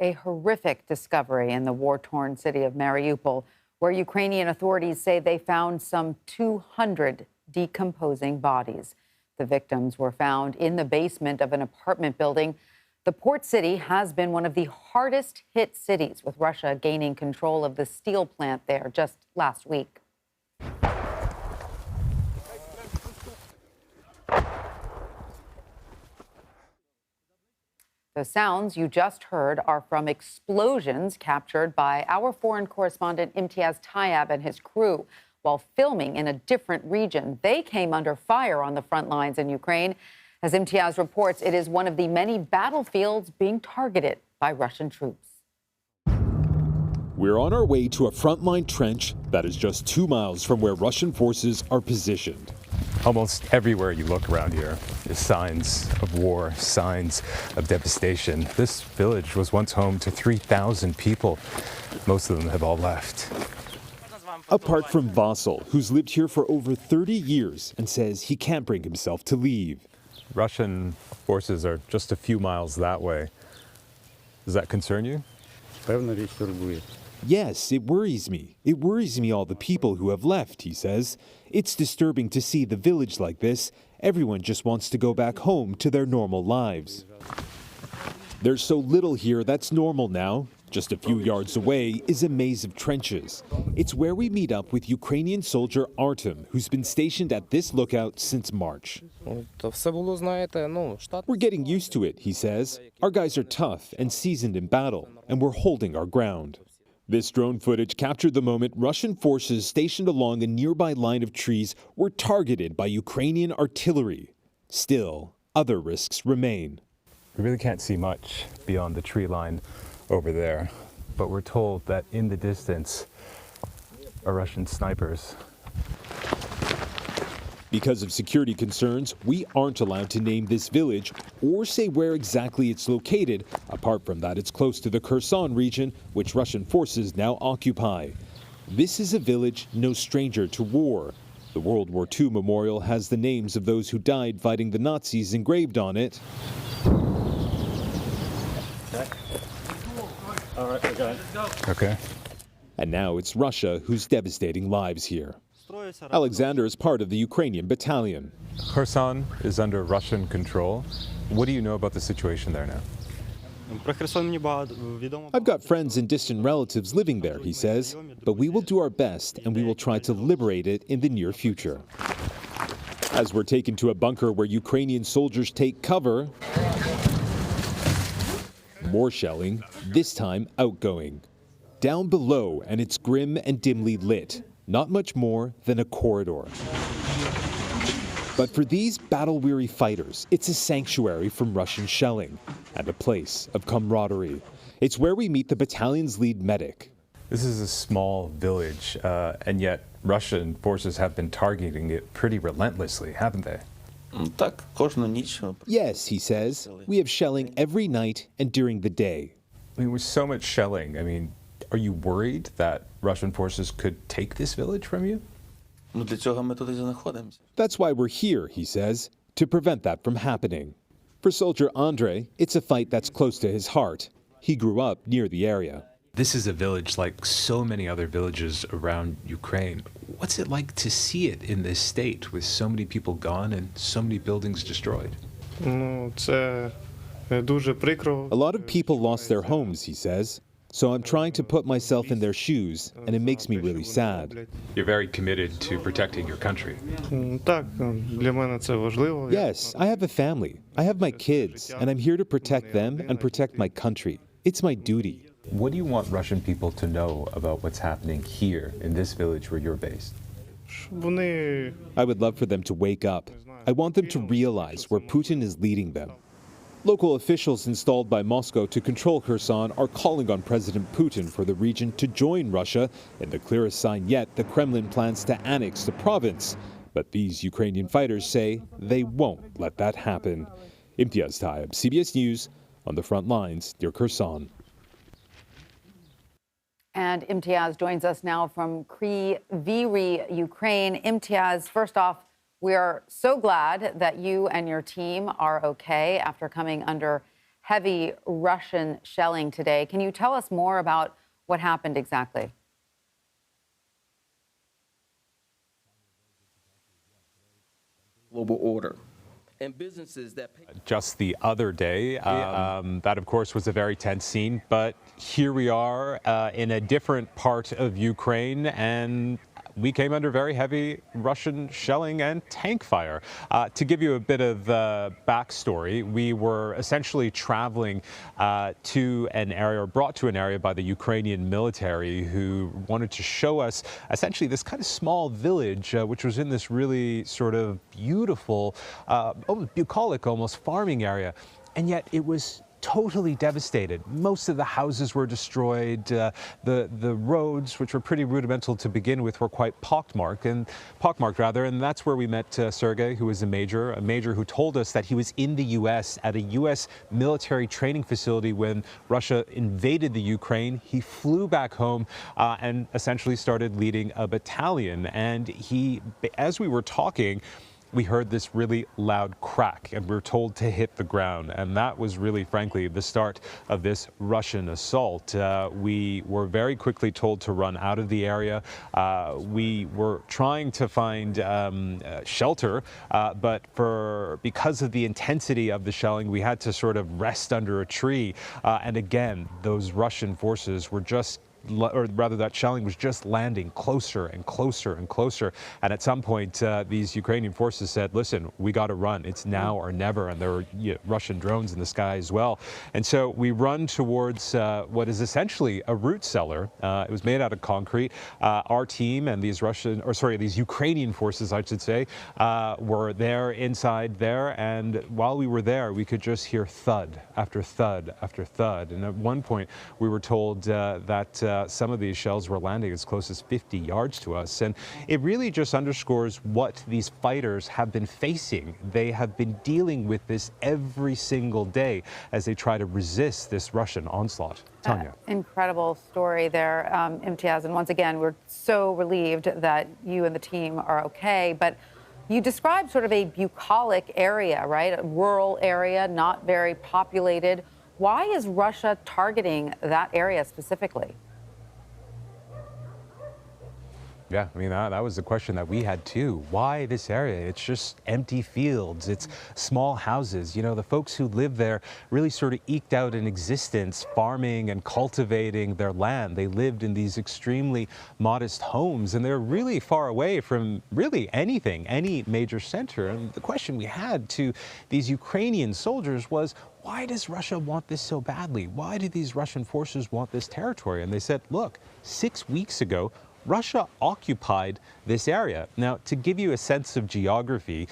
A horrific discovery in the war-torn city of Mariupol, where Ukrainian authorities say they found some 200 decomposing bodies. The victims were found in the basement of an apartment building. The port city has been one of the hardest hit cities, with Russia gaining control of the steel plant there just last week. The sounds you just heard are from explosions captured by our foreign correspondent Imtiaz Tyab and his crew while filming in a different region. They came under fire on the front lines in Ukraine. As Imtiaz reports, it is one of the many battlefields being targeted by Russian troops. We're on our way to a frontline trench that is just 2 miles from where Russian forces are positioned. Almost everywhere you look around here is signs of war, signs of devastation. This village was once home to 3,000 people. Most of them have all left. Apart from Vasyl, who's lived here for over 30 years and says he can't bring himself to leave. Russian forces are just a few miles that way. Does that concern you? Yes, it worries me. It worries me all the people who have left, he says. It's disturbing to see the village like this. Everyone just wants to go back home to their normal lives. There's so little here that's normal now. Just a few yards away is a maze of trenches. It's where we meet up with Ukrainian soldier Artem, who's been stationed at this lookout since March. We're getting used to it, he says. Our guys are tough and seasoned in battle, and we're holding our ground. This drone footage captured the moment Russian forces stationed along a nearby line of trees were targeted by Ukrainian artillery. Still, other risks remain. We really can't see much beyond the tree line over there, but we're told that in the distance are Russian snipers. Because of security concerns, we aren't allowed to name this village or say where exactly it's located. Apart from that, it's close to the Kherson region, which Russian forces now occupy. This is a village no stranger to war. The World War II memorial has the names of those who died fighting the Nazis engraved on it. All right, we're going. Okay. And now it's Russia who's devastating lives here. Alexander is part of the Ukrainian battalion. Kherson is under Russian control. What do you know about the situation there now? I've got friends and distant relatives living there, he says, but we will do our best and we will try to liberate it in the near future. As we're taken to a bunker where Ukrainian soldiers take cover, more shelling, this time outgoing. Down below, and it's grim and dimly lit. Not much more than a corridor. But for these battle-weary fighters, it's a sanctuary from Russian shelling and a place of camaraderie. It's where we meet the battalion's lead medic. This is a small village, and yet Russian forces have been targeting it pretty relentlessly, haven't they? Yes, he says. We have shelling every night and during the day. I mean, with so much shelling, are you worried that Russian forces could take this village from you? That's why we're here, he says, to prevent that from happening. For soldier Andrei, it's a fight that's close to his heart. He grew up near the area. This is a village like so many other villages around Ukraine. What's it like to see it in this state with so many people gone and so many buildings destroyed? A lot of people lost their homes, he says. So I'm trying to put myself in their shoes, and it makes me really sad. You're very committed to protecting your country. Yes, I have a family. I have my kids, and I'm here to protect them and protect my country. It's my duty. What do you want Russian people to know about what's happening here in this village where you're based? I would love for them to wake up. I want them to realize where Putin is leading them. Local officials installed by Moscow to control Kherson are calling on President Putin for the region to join Russia. In the clearest sign yet, the Kremlin plans to annex the province. But these Ukrainian fighters say they won't let that happen. Imtiaz Tyab, CBS News, on the front lines near Kherson. And Imtiaz joins us now from Kryvyi, Ukraine. Imtiaz, first off, we are so glad that you and your team are okay after coming under heavy Russian shelling today. Can you tell us more about what happened exactly? Global order. And businesses that pay. Just the other day, that of course was a very tense scene, but here we are in a different part of Ukraine, and we came under very heavy Russian shelling and tank fire. To give you a bit of backstory, we were essentially traveling to an area, or brought to an area by the Ukrainian military, who wanted to show us essentially this kind of small village, which was in this really sort of beautiful, almost bucolic, almost farming area. And yet it was totally devastated. Most of the houses were destroyed. The roads, which were pretty rudimental to begin with, were quite pockmarked, and that's where we met Sergey, who was a major who told us that he was in the U.S. at a U.S. military training facility when Russia invaded the Ukraine. He flew back home and essentially started leading a battalion. And as we were talking, we heard this really loud crack, and we were told to hit the ground. And that was really, frankly, the start of this Russian assault. We were very quickly told to run out of the area. We were trying to find shelter, but because of the intensity of the shelling, we had to sort of rest under a tree. And again, those Russian forces were just, or rather that shelling was just landing closer and closer and closer. And at some point, these Ukrainian forces said, listen, we got to run. It's now or never. And there were Russian drones in the sky as well. And so we run towards what is essentially a root cellar. It was made out of concrete. Our team and these Ukrainian forces, I should say, were there inside there. And while we were there, we could just hear thud after thud after thud. And at one point, we were told that some of these shells were landing as close as 50 yards to us. And it really just underscores what these fighters have been facing. They have been dealing with this every single day as they try to resist this Russian onslaught. Tanya. Incredible story there, Imtiaz. And once again, we're so relieved that you and the team are okay. But you described sort of a bucolic area, right? A rural area, not very populated. Why is Russia targeting that area specifically? Yeah, I mean, that was the question that we had too. Why this area? It's just empty fields. It's small houses. You know, the folks who live there really sort of eked out an existence farming and cultivating their land. They lived in these extremely modest homes, and they're really far away from really anything, any major center. And the question we had to these Ukrainian soldiers was, why does Russia want this so badly? Why do these Russian forces want this territory? And they said, look, 6 weeks ago, Russia occupied this area. Now, to give you a sense of geography,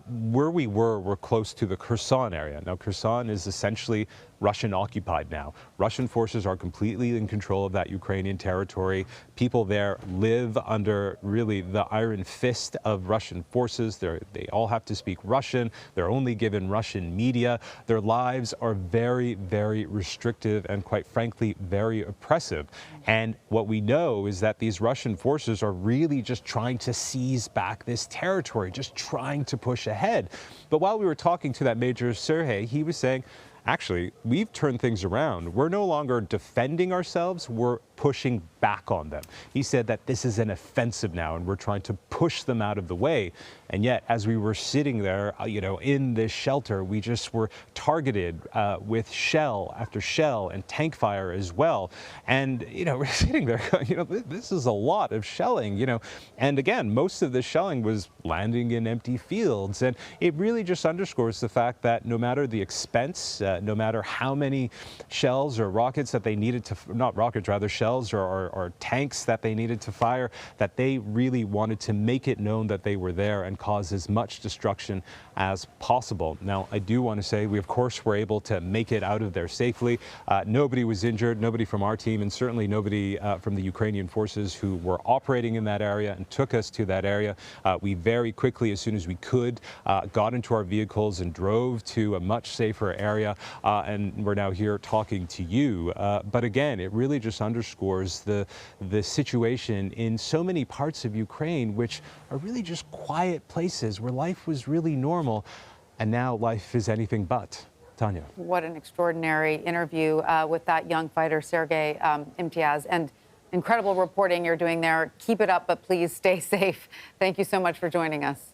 where we're close to the Kherson area. Now, Kherson is essentially Russian occupied now. Russian forces are completely in control of that Ukrainian territory. People there live under really the iron fist of Russian forces. They all have to speak Russian. They're only given Russian media. Their lives are very, very restrictive and, quite frankly, very oppressive. And what we know is that these Russian forces are really just trying to seize back this territory, just trying to push ahead. But while we were talking to that Major Sergey, he was saying, actually, we've turned things around. We're no longer defending ourselves, we're pushing back on them. He said that this is an offensive now, and we're trying to push them out of the way. And yet, as we were sitting there, in this shelter, we just were targeted with shell after shell and tank fire as well. And, we're sitting there going, this is a lot of shelling, And again, most of the shelling was landing in empty fields. And it really just underscores the fact that no matter the expense, no matter how many shells or rockets that they needed to, not rockets, rather shells or tanks that they needed to fire, that they really wanted to make it known that they were there and cause as much destruction as possible. Now, I do want to say we, of course, were able to make it out of there safely. Nobody was injured, nobody from our team, and certainly nobody from the Ukrainian forces who were operating in that area and took us to that area. We very quickly, as soon as we could, got into our vehicles and drove to a much safer area. And we're now here talking to you. But again, it really just underscores the situation in so many parts of Ukraine, which are really just quiet places where life was really normal, and now life is anything but. Tanya. What an extraordinary interview with that young fighter, Sergei Imtiaz. And incredible reporting you're doing there. Keep it up, but please stay safe. Thank you so much for joining us.